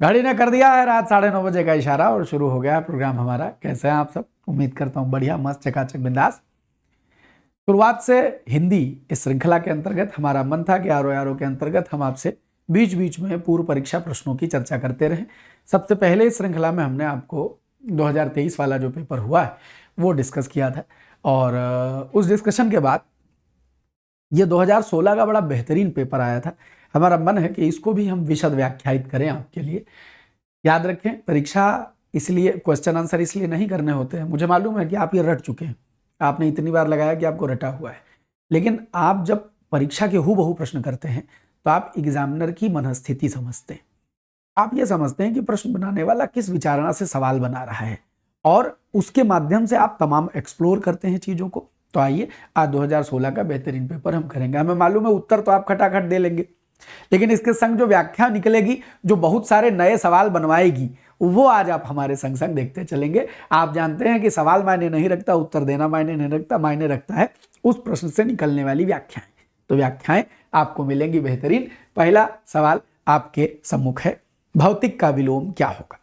घड़ी ने कर दिया है रात 9:30 बजे का इशारा और शुरू हो गया है प्रोग्राम हमारा। कैसे हैं आप सब? उम्मीद करता हूँ बढ़िया, मस्त, चकाचक, बिंदास। शुरुआत से हिंदी इस श्रृंखला के अंतर्गत हमारा मन था कि आरो यारो के अंतर्गत हम आपसे बीच बीच में पूर्व परीक्षा प्रश्नों की चर्चा करते रहे। सबसे पहले इस श्रृंखला में हमने आपको 2023 वाला जो पेपर हुआ है वो डिस्कस किया था और उस डिस्कशन के बाद ये 2016 का बड़ा बेहतरीन पेपर आया था। हमारा मन है कि इसको भी हम विशद व्याख्यायित करें आपके लिए। याद रखें, परीक्षा इसलिए क्वेश्चन आंसर इसलिए नहीं करने होते हैं। मुझे मालूम है कि आप ये रट चुके हैं, आपने इतनी बार लगाया कि आपको रटा हुआ है, लेकिन आप जब परीक्षा के हूबहू प्रश्न करते हैं तो आप एग्जामिनर की मनस्थिति समझते हैं। आप ये समझते हैं कि प्रश्न बनाने वाला किस विचारणा से सवाल बना रहा है और उसके माध्यम से आप तमाम एक्सप्लोर करते हैं चीज़ों को। तो आइए आज 2016 का बेहतरीन पेपर हम करेंगे। हमें मालूम है उत्तर तो आप खटाखट दे लेंगे, लेकिन इसके संग जो व्याख्या निकलेगी, जो बहुत सारे नए सवाल बनवाएगी, वो आज आप हमारे संग संग देखते चलेंगे। आप जानते हैं कि सवाल मायने नहीं रखता, उत्तर देना मायने नहीं रखता, मायने रखता है उस प्रश्न से निकलने वाली व्याख्याएं। तो व्याख्याएं आपको मिलेंगी बेहतरीन। पहला सवाल आपके सम्मुख है, भौतिक का विलोम क्या होगा?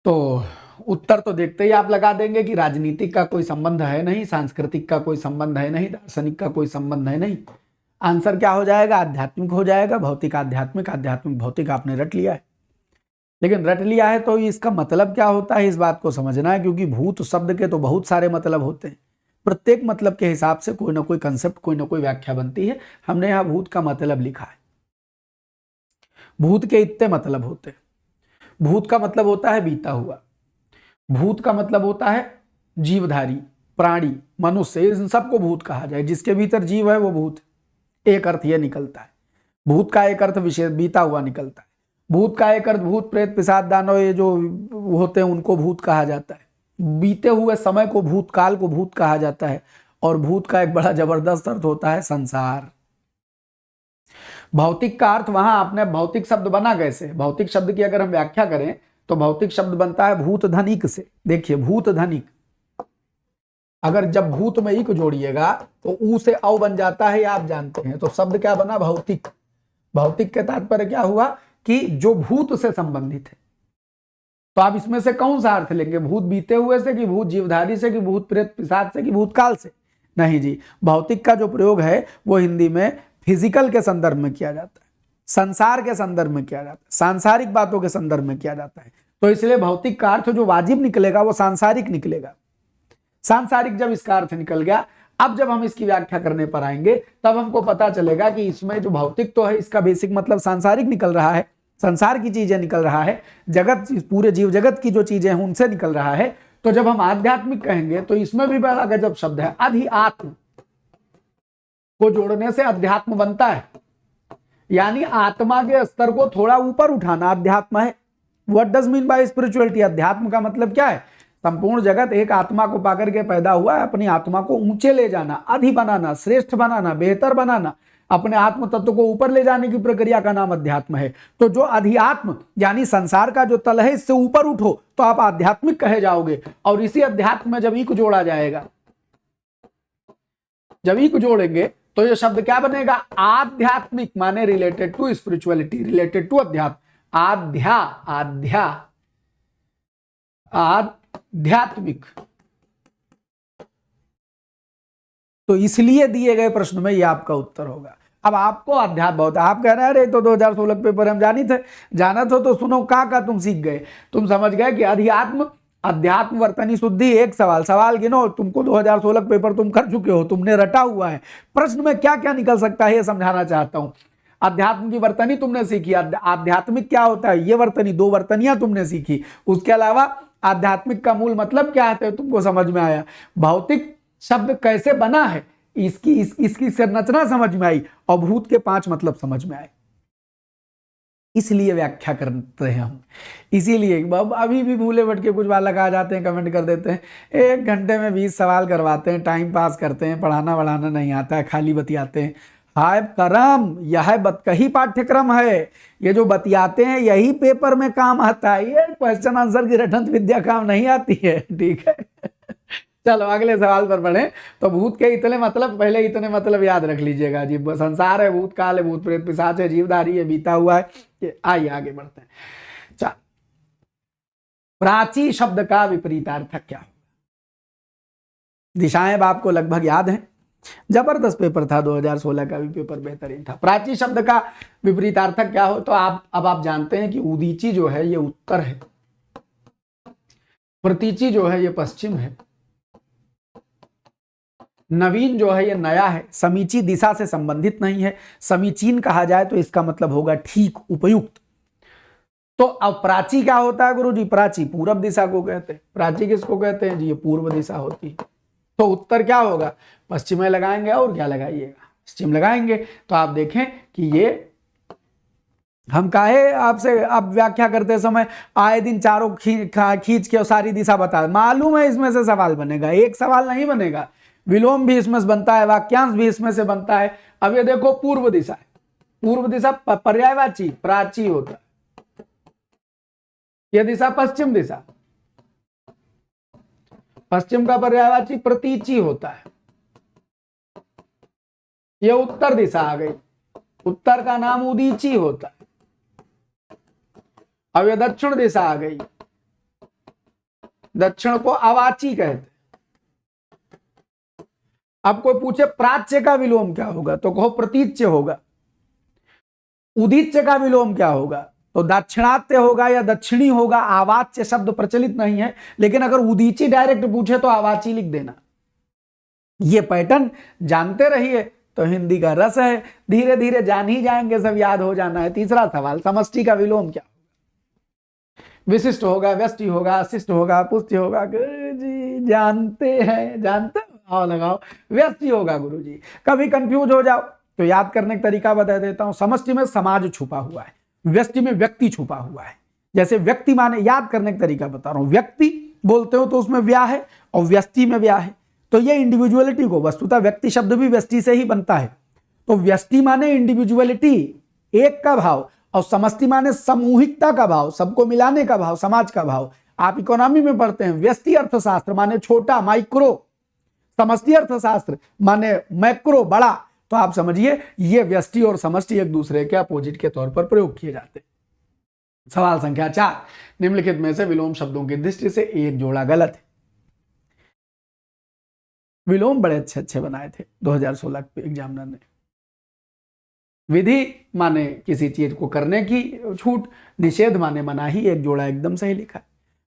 तो उत्तर तो देखते ही आप लगा देंगे कि राजनीतिक का कोई संबंध है नहीं, सांस्कृतिक का कोई संबंध है नहीं, दार्शनिक का कोई संबंध है नहीं। आंसर क्या हो जाएगा? आध्यात्मिक हो जाएगा। भौतिक आध्यात्मिक, आध्यात्मिक भौतिक आपने रट लिया है। लेकिन रट लिया है तो इसका मतलब क्या होता है, इस बात को समझना है, क्योंकि भूत शब्द के तो बहुत सारे मतलब होते हैं। प्रत्येक मतलब के हिसाब से कोई ना कोई कंसेप्ट, कोई ना कोई व्याख्या बनती है। हमने यहाँ भूत का मतलब लिखा है। भूत के इतने मतलब होते हैं। भूत का मतलब होता है बीता हुआ। भूत का मतलब होता है जीवधारी, प्राणी, मनुष्य, इन सबको भूत कहा जाए। जिसके भीतर जीव है वो भूत। एक अर्थ यह निकलता है। भूत का एक अर्थ विशेष बीता हुआ निकलता है। भूत का एक अर्थ भूत प्रेत पिशाच दानव ये जो होते हैं उनको भूत कहा जाता है। बीते हुए समय को, भूतकाल को भूत कहा जाता है। और भूत का एक बड़ा जबरदस्त अर्थ होता है संसार। भौतिक का अर्थ, वहां आपने भौतिक शब्द बना कैसे? भौतिक शब्द की अगर हम व्याख्या करें तो भौतिक शब्द बनता है भूत धनिक से। देखिए, भूत धनिक, अगर जब भूत में इक जोड़िएगा तो ऊ से औ बन जाता है, आप जानते हैं। तो शब्द क्या बना? भौतिक। भौतिक के तात्पर्य क्या हुआ कि जो भूत से संबंधित है। तो आप इसमें से कौन सा अर्थ लेंगे? भूत बीते हुए से, कि भूत जीवधारी से, कि भूत प्रेत पिशाच से, कि भूतकाल से? नहीं जी, भौतिक का जो प्रयोग है वो हिंदी में फिजिकल के संदर्भ में किया जाता है, संसार के संदर्भ में किया जाता है, सांसारिक बातों के संदर्भ में किया जाता है। तो इसलिए भौतिक का अर्थ जो वाजिब निकलेगा वो सांसारिक निकलेगा। सांसारिक जब इसका अर्थ निकल गया, अब जब हम इसकी व्याख्या करने पर आएंगे तब हमको पता चलेगा कि इसमें जो भौतिक तो है, इसका बेसिक मतलब सांसारिक निकल रहा है, संसार की चीजें निकल रहा है, जगत, पूरे जीव जगत की जो चीजें हैं उनसे निकल रहा है। तो जब हम आध्यात्मिक कहेंगे तो इसमें भी बड़ा गजब शब्द है, अधिआत्म को जोड़ने से अध्यात्म बनता है। यानी आत्मा के स्तर को थोड़ा ऊपर उठाना अध्यात्म है। What does mean by spirituality? अध्यात्म का मतलब क्या है? संपूर्ण जगत एक आत्मा को पाकर के पैदा हुआ है। अपनी आत्मा को ऊंचे ले जाना, अधि बनाना, श्रेष्ठ बनाना, बेहतर बनाना, अपने आत्म तत्व को ऊपर ले जाने की प्रक्रिया का नाम अध्यात्म है। तो जो अधिआत्म यानी संसार का जो तल है, इससे ऊपर उठो तो आप आध्यात्मिक कहे जाओगे। और इसी अध्यात्म में जब इक जोड़ा जाएगा, जब इक जोड़ेंगे तो ये शब्द क्या बनेगा? आध्यात्मिक, माने related to spirituality, related to अध्यात्म। आध्यात्मिक। तो इसलिए दिए गए प्रश्न में ये आपका उत्तर होगा। अब आपको अध्यात्म बहुत, आप कह रहे हैं अरे तो 2016 पेपर हम जाना था तो सुनो का तुम सीख गए। तुम समझ गए कि अध्यात्म वर्तनी शुद्धि। एक सवाल गिनो, तुमको 2016 पेपर तुम कर चुके हो, तुमने रटा हुआ है। प्रश्न में क्या क्या निकल सकता है ये समझाना चाहता हूं। अध्यात्म की वर्तनी तुमने सीखी, आध्यात्मिक क्या होता है ये वर्तनी, 2 वर्तनियां तुमने सीखी। उसके अलावा आध्यात्मिक का मूल मतलब क्या है तुमको समझ में आया। भौतिक शब्द कैसे बना है इसकी संरचना समझ में आई, और भूत के 5 मतलब समझ में आए। इसलिए व्याख्या करते हैं हम। इसीलिए अभी भी भूले भटके कुछ बालक आ जाते हैं, कमेंट कर देते हैं, 1 घंटे में 20 सवाल करवाते हैं, टाइम पास करते हैं, पढ़ाना वढ़ाना नहीं आता है, खाली बतियाते हैं। हाय करम, यह बतकही पाठ्यक्रम है। ये जो बतियाते हैं यही पेपर में काम आता है। ये क्वेश्चन आंसर की रटंत विद्या काम नहीं आती है, ठीक है। चलो अगले सवाल पर बढ़े। तो भूत के इतने मतलब, पहले इतने मतलब याद रख लीजिएगा जी। संसार है, भूतकाल है, भूत प्रेत पिशाच है, जीवधारी है, बीता हुआ है। आइए आगे बढ़ते हैं। चल, प्राची शब्द का विपरीतार्थक क्या? दिशाएं आपको लगभग याद हैं, जबरदस्त पेपर था 2016 का भी पेपर बेहतरीन था। प्राची शब्द का विपरीतार्थक क्या हो? तो आप जानते हैं कि उदीची जो है ये उत्तर है, प्रतीची जो है ये पश्चिम है, नवीन जो है ये नया है, समीची दिशा से संबंधित नहीं है। समीचीन कहा जाए तो इसका मतलब होगा ठीक, उपयुक्त। तो अब प्राची क्या होता है गुरु जी? प्राची पूरब दिशा को कहते हैं। प्राची किसको कहते हैं जी? ये पूर्व दिशा होती है। तो उत्तर क्या होगा? पश्चिम में लगाएंगे, और क्या लगाइएगा? पश्चिम लगाएंगे। तो आप देखें कि ये हम काहे आपसे अब व्याख्या करते समय आए दिन चारों खींच के और सारी दिशा बता, मालूम है इसमें से सवाल बनेगा, एक सवाल नहीं बनेगा। विलोम भी इसमें से बनता है, वाक्यांश भी इसमें से बनता है। अब ये देखो पूर्व दिशा है, पूर्व दिशा पर्यायवाची प्राची होता है, यह दिशा पश्चिम दिशा, पश्चिम का पर्यायवाची प्रतीची होता है। यह उत्तर दिशा आ गई, उत्तर का नाम उदीची होता है। अब यह दक्षिण दिशा आ गई, दक्षिण को अवाची कहते हैं। अब कोई पूछे प्राच्य का विलोम क्या होगा, तो कहो प्रतीच्य होगा। उदीच्य का विलोम क्या होगा, तो दाक्षिणात्य होगा या दक्षिणी होगा। आवाच्य शब्द प्रचलित नहीं है, लेकिन अगर उदीची डायरेक्ट पूछे तो आवाची लिख देना। ये पैटर्न जानते रहिए तो हिंदी का रस है, धीरे धीरे जान ही जाएंगे, सब याद हो जाना है। तीसरा सवाल, समष्टि का विलोम क्या? विशिष्ट होगा, व्यष्टि होगा, शिष्ट होगा, पुष्टि होगा। गुरु जी जानते हैं, जानते आओ लगाओ, व्यष्टि होगा गुरु जी। कभी कंफ्यूज हो जाओ तो याद करने का तरीका बता देता हूं। समष्टि में समाज छुपा हुआ है, व्यष्टि में व्यक्ति छुपा हुआ है। जैसे व्यक्ति माने, याद करने का तरीका बता रहा हूं, व्यक्ति बोलते हो तो उसमें व्या है और व्यष्टि में व्या है, तो ये इंडिविजुअलिटी को, वस्तुतः व्यक्ति शब्द भी व्यष्टि से ही बनता है। तो व्यष्टि माने इंडिविजुअलिटी, एक का भाव, और समष्टि माने सामूहिकता का भाव, सबको मिलाने का भाव, समाज का भाव। आप इकोनॉमी में पढ़ते हैं, व्यष्टि अर्थशास्त्र माने छोटा, माइक्रो, समष्टि अर्थशास्त्र माने मैक्रो, बड़ा। तो आप समझिए ये व्यष्टि और समष्टि एक दूसरे के अपोजिट के तौर पर प्रयोग किए जाते हैं। सवाल संख्या 4, निम्नलिखित में से विलोम शब्दों की दृष्टि से एक जोड़ा गलत है। विलोम बड़े अच्छे अच्छे बनाए थे 2016 एग्जामिनर ने। विधि माने किसी चीज को करने की छूट, निषेध माने मनाही, एक जोड़ा एकदम सही लिखा है।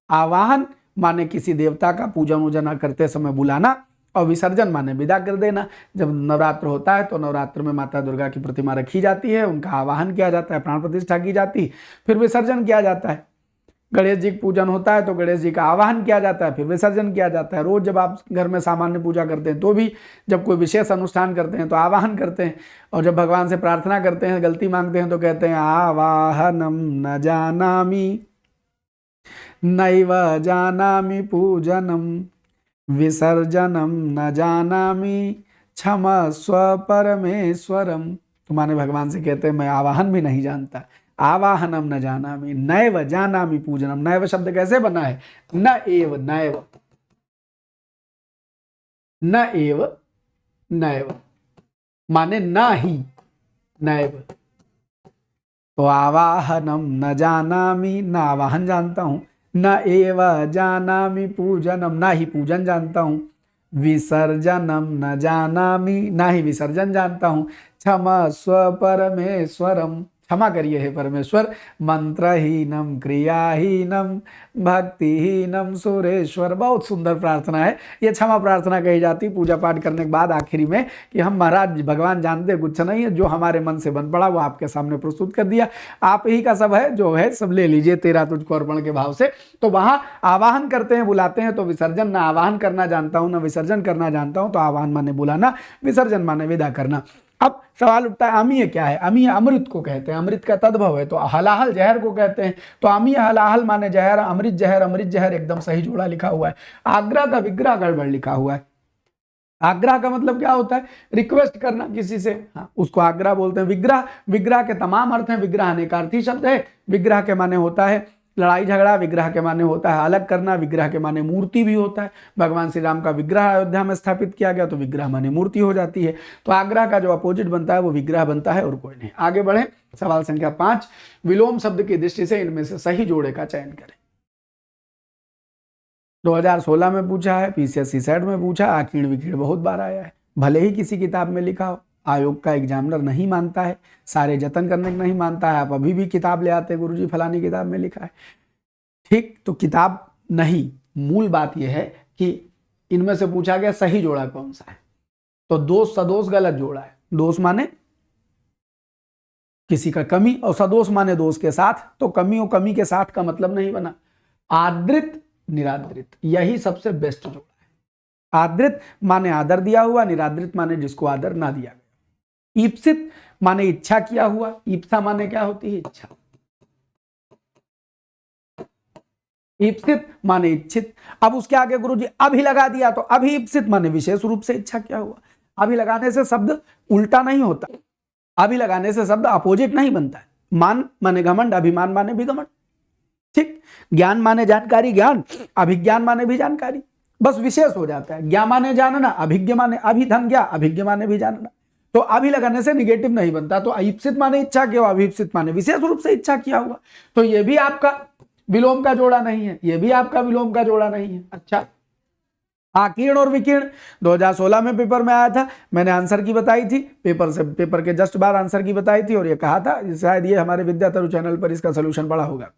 आवाहन माने किसी देवता का पूजन वूजन करते समय बुलाना, और विसर्जन माने विदा कर देना। जब नवरात्र होता है तो नवरात्र में माता दुर्गा की प्रतिमा रखी जाती है, उनका आवाहन किया जाता है, प्राण प्रतिष्ठा की जाती, फिर विसर्जन किया जाता है। गणेश जी का पूजन होता है तो गणेश जी का आवाहन किया जाता है, फिर विसर्जन किया जाता है। रोज जब आप घर में सामान्य पूजा करते हैं तो भी, जब कोई विशेष अनुष्ठान करते हैं तो आवाहन करते हैं, और जब भगवान से प्रार्थना करते हैं, गलती मांगते हैं तो कहते हैं आवाहनम न जानामि नैव जानामि पूजनम विसर्जनम न जानामि क्षमस्व परमेश्वरम। तो माने भगवान से कहते हैं मैं आवाहन भी नहीं जानता, आवाहनम न जानामि नैव जानामि पूजनम। नैव शब्द कैसे बना है? न एव नैव, न एव नैव माने न ही, नैव। तो आवाहनम न जानामि, न आवाहन जानता हूं, न एव जानामि पूजनम, ना ही पूजन जानता हूं, विसर्जनम न जानामि, ना ही विसर्जन जानता हूं, क्षमस्व परमेश्वरम, क्षमा करिए हे परमेश्वर, मंत्रहीनम क्रियाहीनम भक्तिहीनम सुरेश्वर। बहुत सुंदर प्रार्थना है ये, क्षमा प्रार्थना कही जाती पूजा पाठ करने के बाद आखिरी में, कि हम महाराज भगवान जानते कुछ नहीं है, जो हमारे मन से बन पड़ा वो आपके सामने प्रस्तुत कर दिया, आप ही का सब है, जो है सब ले लीजिए, तेरा तुझको अर्पण के भाव से। तो वहां आवाहन करते हैं, बुलाते हैं, तो विसर्जन, ना आवाहन करना जानता हूं, ना विसर्जन करना जानता हूं, तो आवाहन माने बुलाना, विसर्जन माने विदा करना। अब सवाल उठता है अमीय क्या है? अमीय अमृत को कहते हैं, अमृत का तद्भव है। तो हलाहल जहर को कहते हैं, तो अमीय हलाहल माने जहर, अमृत जहर, अमृत जहर एकदम सही जोड़ा लिखा हुआ है। आग्रह का विग्रह गड़बड़ लिखा हुआ है। आग्रह का मतलब क्या होता है? रिक्वेस्ट करना किसी से, हाँ, उसको आग्रह बोलते हैं। विग्रह, विग्रह के तमाम अर्थ हैं, विग्रह अनेकार्थी शब्द है। विग्रह के माने होता है लड़ाई झगड़ा विग्रह के माने होता है अलग करना, विग्रह के माने मूर्ति भी होता है। भगवान श्री राम का विग्रह अयोध्या में स्थापित किया गया तो विग्रह माने मूर्ति हो जाती है। तो आग्रह का जो अपोजिट बनता है वो विग्रह बनता है और कोई नहीं। आगे बढ़े, सवाल संख्या 5, विलोम शब्द की दृष्टि से इनमें से सही जोड़े का चयन करें। 2016 में पूछा है, पीसीएससी सेट में पूछा, आकीर्ण विकीर्ण बहुत बार आया है। भले ही किसी किताब में लिखा हो, आयोग का एग्जामिनर नहीं मानता है, सारे जतन करने को नहीं मानता है, आप अभी भी किताब ले आते हैं, गुरुजी फलानी किताब में लिखा है। ठीक, तो किताब नहीं, मूल बात यह है कि इनमें से पूछा गया सही जोड़ा कौन सा है। तो दोष सदोष गलत जोड़ा है। दोष माने किसी का कमी और सदोष माने दोष के साथ, तो कमी और कमी के साथ का मतलब नहीं बना। आदृत निरादृत, यही सबसे बेस्ट जोड़ा है। आदृत माने आदर दिया हुआ, निरादृत माने जिसको आदर ना दिया गया। ईप्सित माने इच्छा किया हुआ, ईप्सा माने क्या होती है, इच्छा। ईप्सित माने इच्छित। अब उसके आगे गुरुजी अभी लगा दिया, तो अभी ईप्सित माने विशेष रूप से इच्छा किया हुआ। अभी लगाने से शब्द उल्टा नहीं होता, अभी लगाने से शब्द अपोजिट नहीं बनता है। मान माने घमंड, अभिमान माने भी घमंड। ठीक, ज्ञान माने जानकारी ज्ञान, अभिज्ञान माने भी जानकारी, बस विशेष हो जाता है। ज्ञान माने जानना, अभिज्ञ माने अभिधन ज्ञा, अभिज्ञ माने भी जानना। तो अभी लगाने से निगेटिव नहीं बनता। तो ईप्सित माने इच्छा किया हुआ, अभिप्सित माने विशेष रूप से इच्छा किया हुआ। तो ये भी आपका विलोम का जोड़ा नहीं है, ये भी आपका विलोम का जोड़ा नहीं है। अच्छा, आकीर्ण और विकीर्ण 2016 में पेपर में आया था, मैंने आंसर की बताई थी, पेपर के जस्ट बाद आंसर की बताई थी और ये कहा था, शायद ये हमारे विद्यातरु चैनल पर इसका सोल्यूशन पड़ा होगा।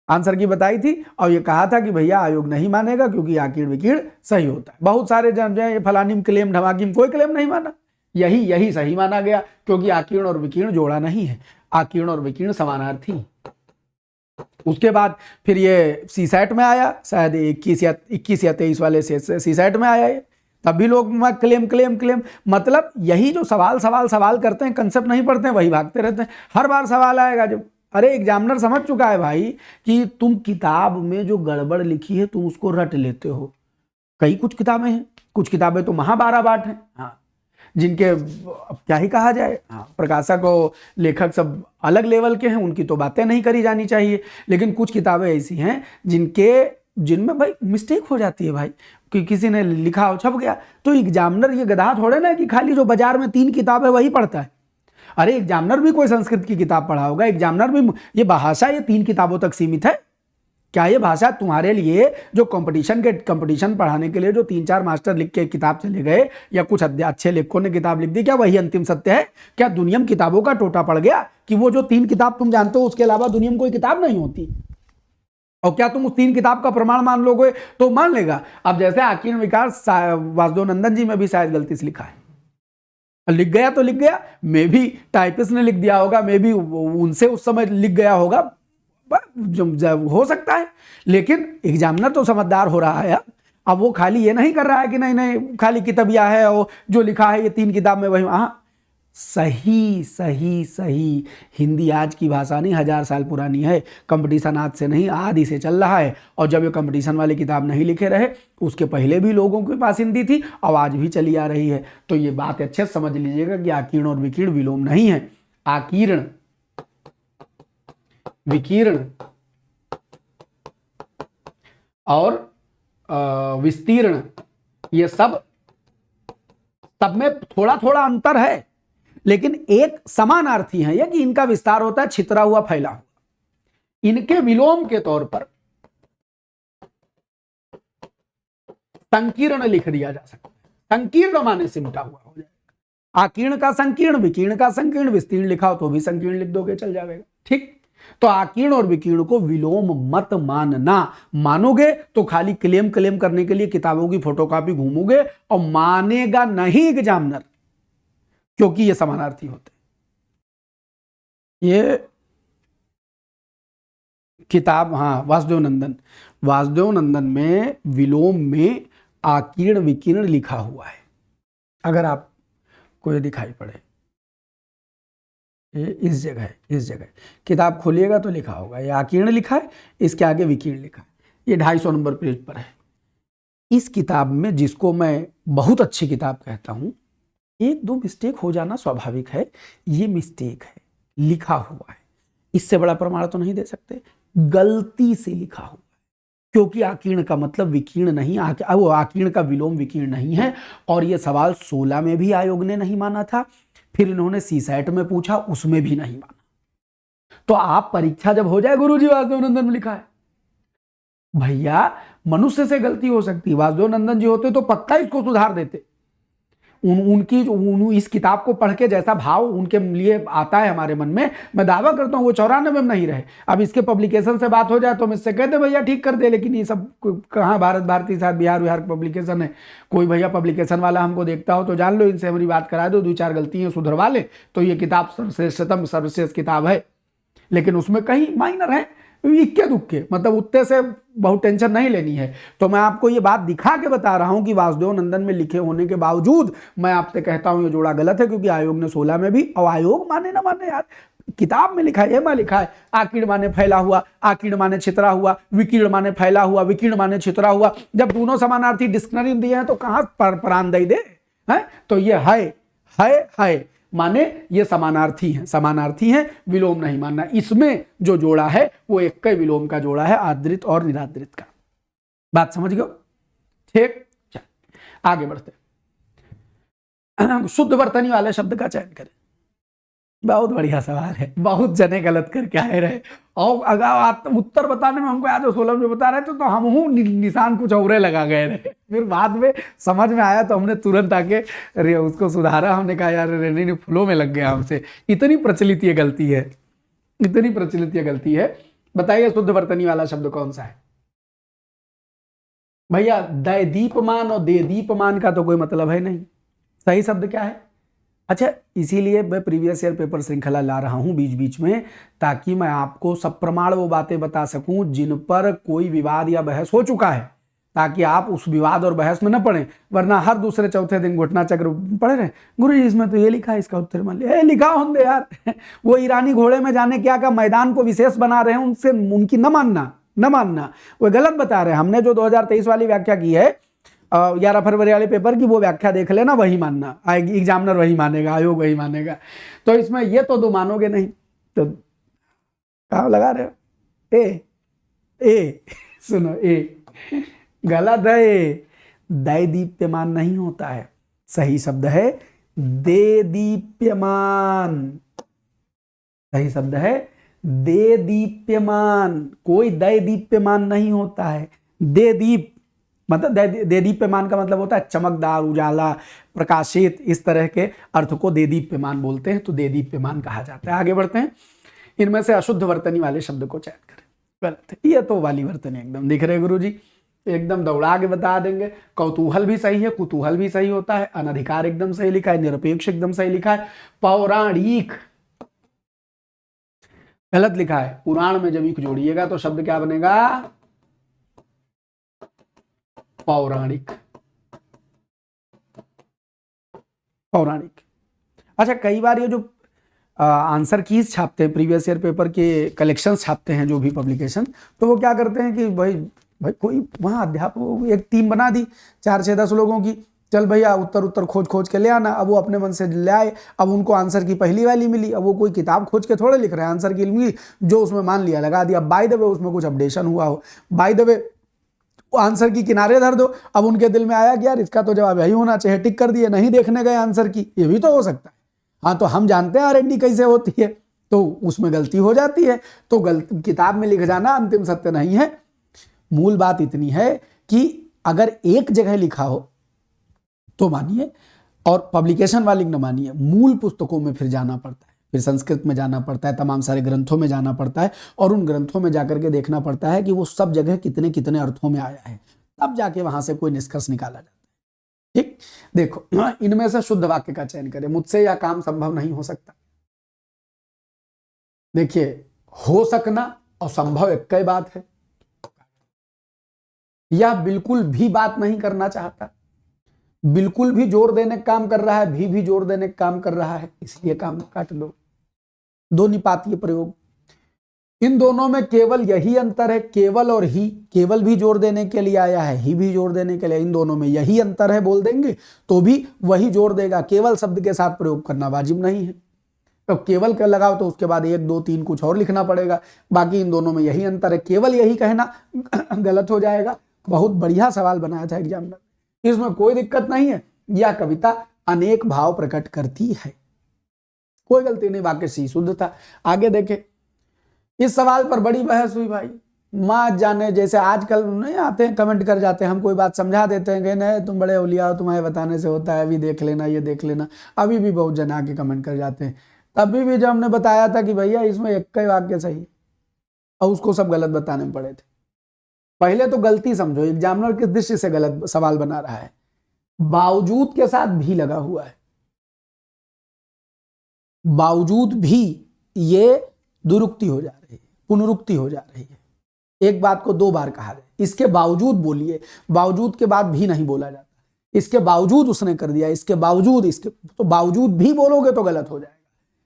आंसर की बताई थी और ये कहा था कि भैया आयोग नहीं मानेगा क्योंकि आकीर्ण विकीर्ण सही होता है। बहुत सारे जन ये फलानी क्लेम ढमाकीम कोई क्लेम नहीं माना, यही सही माना गया क्योंकि आकीर्ण और विकीर्ण जोड़ा नहीं है, आकीर्ण और विकीर्ण समानार्थी। उसके बाद फिर ये सीसैट में आया, शायद 21 या 23 वाले सीसैट में आया ये, तब भी लोग क्लेम मतलब यही जो सवाल करते हैं, कंसेप्ट नहीं पढ़ते हैं, वही भागते रहते हैं। हर बार सवाल आएगा जब, अरे एग्जामिनर समझ चुका है भाई कि तुम किताब में जो गड़बड़ लिखी है तुम उसको रट लेते हो। कुछ किताबें हैं, कुछ किताबें तो महाबारा बाट हैं, हाँ, जिनके अब क्या ही कहा जाए, हाँ, प्रकाशक और लेखक सब अलग लेवल के हैं, उनकी तो बातें नहीं करी जानी चाहिए। लेकिन कुछ किताबें ऐसी हैं जिनमें भाई मिस्टेक हो जाती है भाई, कि किसी ने लिखा हो छप गया। तो एग्जामिनर ये गधा थोड़े ना कि खाली जो बाजार में 3 किताबें वही पढ़ता है। अरे एग्जामिनर भी कोई संस्कृत की किताब पढ़ा होगा, एग्जामिनर भी ये भाषा ये 3 किताबों तक सीमित है क्या? ये भाषा तुम्हारे लिए जो कंपटीशन पढ़ाने के लिए जो 3-4 मास्टर लिख के किताब चले गए या कुछ अच्छे लेखकों ने किताब लिख दी, क्या वही अंतिम सत्य है? क्या दुनिया में किताबों का टोटा पड़ गया कि वो जो 3 किताब तुम जानते हो उसके अलावा दुनिया में कोई किताब नहीं होती? और क्या तुम उस 3 किताब का प्रमाण मान लोगे तो मान लेगा। अब जैसे आकीर्ण विकास वासुदेव नंदन जी में भी शायद गलती से लिखा है, लिख गया तो लिख गया, मे भी टाइपिस्ट ने लिख दिया होगा, मे भी उनसे उस समय लिख गया होगा, जब हो सकता है। लेकिन एग्जामिनर तो समझदार हो रहा है, अब वो खाली ये नहीं कर रहा है कि नहीं खाली किताबिया है और जो लिखा है ये 3 किताब में वही। हाँ, सही हिंदी आज की भाषा नहीं, 1000 साल पुरानी है। कंपटीशन आज से नहीं आदि से चल रहा है। और जब ये कंपटीशन वाली किताब नहीं लिखे रहे, उसके पहले भी लोगों के पास हिंदी थी और आज भी चली आ रही है। तो ये बात अच्छे से समझ लीजिएगा कि आकीर्ण और विकीर्ण विलोम नहीं है। आकीर्ण विकीर्ण और विस्तीर्ण ये सब में थोड़ा थोड़ा अंतर है, लेकिन एक समानार्थी है, यह कि इनका विस्तार होता है छितरा हुआ फैला हुआ। इनके विलोम के तौर पर संकीर्ण लिख दिया जा सकता है। संकीर्ण माने सिमटा हुआ हो जाएगा। आकीर्ण का संकीर्ण, विकीर्ण का संकीर्ण, विस्तीर्ण लिखा हो तो भी संकीर्ण लिख दोगे चल जाएगा। ठीक, तो आकीर्ण और विकीर्ण को विलोम मत मानना। मानोगे तो खाली क्लेम करने के लिए किताबों की फोटोकॉपी घूमोगे और मानेगा नहीं एग्जामिनर, क्योंकि ये समानार्थी होते हैं। ये किताब, हाँ, वासुदेव नंदन में विलोम में आकीर्ण विकीर्ण लिखा हुआ है। अगर आप कोई दिखाई पड़े ये इस जगह किताब खोलिएगा तो लिखा होगा, ये आकीर्ण लिखा है, इसके आगे विकीर्ण लिखा है। ये 250 नंबर पेज पर है। इस किताब में, जिसको मैं बहुत अच्छी किताब कहता हूं, 1-2 मिस्टेक हो जाना स्वाभाविक है। ये मिस्टेक है, लिखा हुआ है, इससे बड़ा प्रमाण तो नहीं दे सकते। गलती से लिखा हुआ, क्योंकि आकीर्ण का मतलब विकीर्ण नहीं, वो आकीर्ण का विलोम विकीर्ण नहीं है। और ये सवाल 16 में भी आयोग ने नहीं माना था, फिर इन्होंने सीसैट में पूछा, उसमें भी नहीं माना। तो आप परीक्षा जब हो जाए, गुरुजी वासुदेव नंदन में लिखा है, भैया मनुष्य से गलती हो सकती है, वासुदेव नंदन जी होते तो पक्का इसको सुधार देते। इस किताब को पढ़ के जैसा भाव उनके लिए आता है हमारे मन में, मैं दावा करता हूं वो 94 में नहीं रहे। अब इसके पब्लिकेशन से बात हो जाए तो मुझसे कहते भैया ठीक कर दे, लेकिन ये सब कहाँ भारत भारती साथ बिहार पब्लिकेशन है। कोई भैया पब्लिकेशन वाला हमको देखता हो तो जान लो, इनसे हमारी बात करा दो, 2-4 गलतियां सुधरवा ले, तो ये किताब सर्वश्रेष्ठतम सर्वश्रेष्ठ किताब है। लेकिन उसमें कहीं माइनर है, इक्के दुक्के, मतलब उत्ते से बहुत टेंशन नहीं लेनी है। तो मैं आपको ये बात दिखा के बता रहा हूं कि वासुदेव नंदन में लिखे होने के बावजूद मैं आपसे कहता हूं ये जोड़ा गलत है, क्योंकि आयोग ने 16 में भी, और आयोग माने ना माने यार, किताब में लिखा है, लिखा है आकीर्ण माने फैला हुआ, आकीर्ण माने छितरा हुआ, विकीर्ण माने फैला हुआ, विकीर्ण माने छितरा हुआ। जब दोनों समानार्थी डिक्शनरी में दिए हैं तो कहां प्राणदयी दे है। तो ये है माने ये समानार्थी हैं, समानार्थी हैं, विलोम नहीं मानना। इसमें जो जोड़ा है वो एक विलोम का जोड़ा है, आदृत और निरादृत का। बात समझ गए? ठीक, आगे बढ़ते। शुद्ध वर्तनी वाले शब्द का चयन करें। बहुत बढ़िया सवाल है, बहुत जने गलत करके आए रहे, और अगर आप उत्तर बताने में हमको याद 16 में बता रहे थे तो हम निशान कुछ और लगा गए रहे। फिर बाद में समझ में आया तो हमने तुरंत आके उसको सुधारा। हमने कहा यार नहीं फ्लो में लग गया हमसे, इतनी प्रचलित ये गलती है, इतनी प्रचलित ये गलती है। बताइए शुद्ध वर्तनी वाला शब्द कौन सा है भैया? दैदीपमान और देदीपमान का तो कोई मतलब है नहीं। सही शब्द क्या है? अच्छा, इसीलिए मैं प्रीवियस ईयर पेपर श्रृंखला ला रहा हूं बीच बीच में, ताकि मैं आपको सप्रमाण वो बातें बता सकूं जिन पर कोई विवाद या बहस हो चुका है, ताकि आप उस विवाद और बहस में न पड़े। वरना हर दूसरे चौथे दिन घटना चक्र पढ़े रहे, गुरु जी इसमें तो ये लिखा है, इसका उत्तर मान लिया, लिखा होंगे यार। वो ईरानी घोड़े में जाने क्या का मैदान को विशेष बना रहे हैं, उनसे उनकी न मानना वो गलत बता रहे हैं। हमने जो 2023 वाली व्याख्या की है 11 फरवरी वाले पेपर की, वो व्याख्या देख लेना, वही मानना, एग्जामिनर वही मानेगा, आयोग वही मानेगा। तो इसमें ये तो दो मानोगे नहीं, तो कहाँ लगा रहे हो? ए सुनो, ए गलत है, दैदीप्यमान नहीं होता है। सही शब्द है देदीप्यमान, सही शब्द है देदीप्यमान, कोई दैदीप्यमान नहीं होता है। देदीप मतलब देदीप्यमान का मतलब होता है चमकदार, उजाला, प्रकाशित, इस तरह के अर्थ को देदीप्यमान बोलते हैं, तो देदीप्यमान कहा जाता है। आगे बढ़ते हैं। इनमें से अशुद्ध वर्तनी वाले शब्द को चयन करें। गलत है, ये तो वाली वर्तनी एकदम दिख रहे गुरु जी, एकदम दौड़ा के बता देंगे। कौतूहल भी सही है, कुतूहल भी सही होता है, अनधिकार एकदम सही लिखा है, निरपेक्ष एकदम सही लिखा है, पौराणिक गलत लिखा है। पुराण में जब एक जोड़िएगा तो शब्द क्या बनेगा? पौराणिक, पौराणिक। अच्छा, कई बार ये जो आंसर कीज छापते हैं, प्रीवियस ईयर पेपर के कलेक्शंस छापते हैं जो भी पब्लिकेशन, तो वो क्या करते हैं कि भाई कोई वहाँ अध्यापक एक टीम बना दी 4, 6, 10 लोगों की, चल भैया उत्तर खोज के ले आना। अब वो अपने मन से ले आए, अब उनको आंसर की पहली वाली मिली, अब वो कोई किताब खोज के थोड़े लिख रहे हैं, आंसर की मिली जो उसमें मान लिया लगा दिया। बाय द वे उसमें कुछ अपडेशन हुआ हो, बाय द वे आंसर की किनारे धर दो। अब उनके दिल में आया कि यार इसका तो जवाब यही होना चाहिए, टिक कर दिए, नहीं देखने गए आंसर की, ये भी तो हो सकता है। हाँ, तो हम जानते हैं R&D कैसे होती है, तो उसमें गलती हो जाती है। तो किताब में लिख जाना अंतिम सत्य नहीं है। मूल बात इतनी है कि अगर एक जगह लिखा हो तो मानिए, और पब्लिकेशन वाली न मानिए, मूल पुस्तकों में फिर जाना पड़ता है, फिर संस्कृत में जाना पड़ता है, तमाम सारे ग्रंथों में जाना पड़ता है, और उन ग्रंथों में जाकर के देखना पड़ता है कि वो सब जगह कितने कितने अर्थों में आया है, तब जाके वहां से कोई निष्कर्ष निकाला जाता है। ठीक, देखो इनमें से शुद्ध वाक्य का चयन करें। मुझसे यह काम संभव नहीं हो सकता। देखिए, हो सकना और संभव एक ही बात है। यह बिल्कुल भी बात नहीं करना चाहता, बिल्कुल भी जोर देने का काम कर रहा है, भी जोर देने का काम कर रहा है, इसलिए काम काट लो। दो निपातीय प्रयोग, इन दोनों में केवल यही अंतर है, केवल और ही। केवल भी जोर देने के लिए आया है, ही भी जोर देने के लिए, इन दोनों में यही अंतर है बोल देंगे तो भी वही जोर देगा। केवल शब्द के साथ प्रयोग करना वाजिब नहीं है। तो केवल का लगाओ तो उसके बाद 1 2 3 कुछ और लिखना पड़ेगा। बाकी इन दोनों में यही अंतर है, केवल यही कहना गलत हो जाएगा। बहुत बढ़िया सवाल बनाया था एग्जामिनर, इसमें कोई दिक्कत नहीं है। यह कविता अनेक भाव प्रकट करती है, कोई गलती नहीं, वाक्य सही शुद्ध था। आगे देखे, इस सवाल पर बड़ी बहस हुई भाई, माँ जाने, जैसे आजकल नहीं आते हैं कमेंट कर जाते हैं, हम कोई बात समझा देते हैं कि नहीं तुम बड़े औलिया हो, तुम्हारे बताने से होता है, अभी देख लेना, ये देख लेना। अभी भी बहुत जन आके कमेंट कर जाते हैं। तभी भी जब हमने बताया था कि भैया इसमें एक ही वाक्य सही है और उसको सब गलत बताने पड़े थे। पहले तो गलती समझो, एग्जामिनर किस दृष्टि से गलत सवाल बना रहा है। बावजूद के साथ भी लगा हुआ है, बावजूद भी, ये दुरुक्ति हो जा रही है, पुनरुक्ति हो जा रही है। एक बात को 2 बार कहा जाए, इसके बावजूद बोलिए, बावजूद के बाद भी नहीं बोला जाता, इसके बावजूद उसने कर दिया, इसके बावजूद, इसके तो बावजूद भी बोलोगे तो गलत हो जाएगा।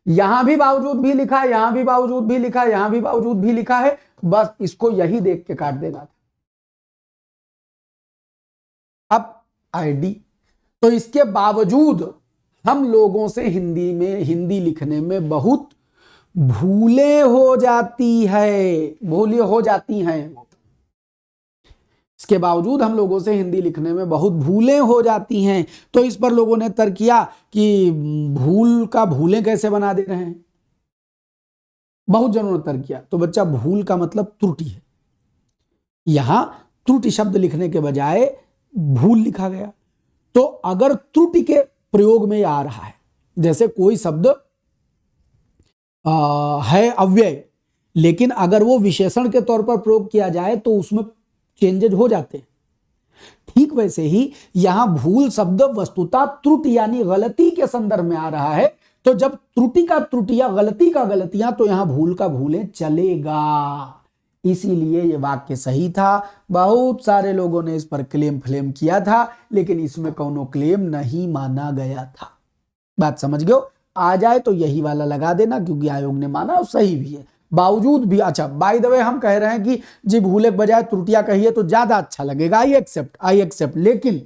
यहां भी बावजूद भी लिखा है, यहां भी बावजूद भी लिखा है, यहां भी बावजूद भी लिखा है, बस इसको यही देख के काट देना था। अब आईडी, तो इसके बावजूद हम लोगों से हिंदी लिखने में बहुत भूलें हो जाती है, भूलें हो जाती हैं। इसके बावजूद हम लोगों से हिंदी लिखने में बहुत भूलें हो जाती हैं। तो इस पर लोगों ने तर्क किया कि भूल का भूलें कैसे बना दे रहे हैं, बहुत जनों ने तर्क किया। तो बच्चा, भूल का मतलब त्रुटि है, यहां त्रुटि शब्द लिखने के बजाय भूल लिखा गया। तो अगर त्रुटि के प्रयोग में आ रहा है, जैसे कोई शब्द है अव्यय, लेकिन अगर वो विशेषण के तौर पर प्रयोग किया जाए तो उसमें चेंजेज हो जाते हैं, ठीक वैसे ही यहां भूल शब्द वस्तुतः त्रुटि यानी गलती के संदर्भ में आ रहा है। तो जब त्रुटि का त्रुटियां, गलती का गलतियां, तो यहां भूल का भूलें चलेगा, इसीलिए ये वाक्य सही था। बहुत सारे लोगों ने इस पर क्लेम फ्लेम किया था, लेकिन इसमें कोनो क्लेम नहीं माना गया था। बात समझ गए? आ जाए तो यही वाला लगा देना, क्योंकि आयोग ने माना और सही भी है। बावजूद भी, अच्छा बाय द वे हम कह रहे हैं कि जी भूले के बजाय त्रुटियां कहिए तो ज्यादा अच्छा लगेगा, आई एक्सेप्ट, लेकिन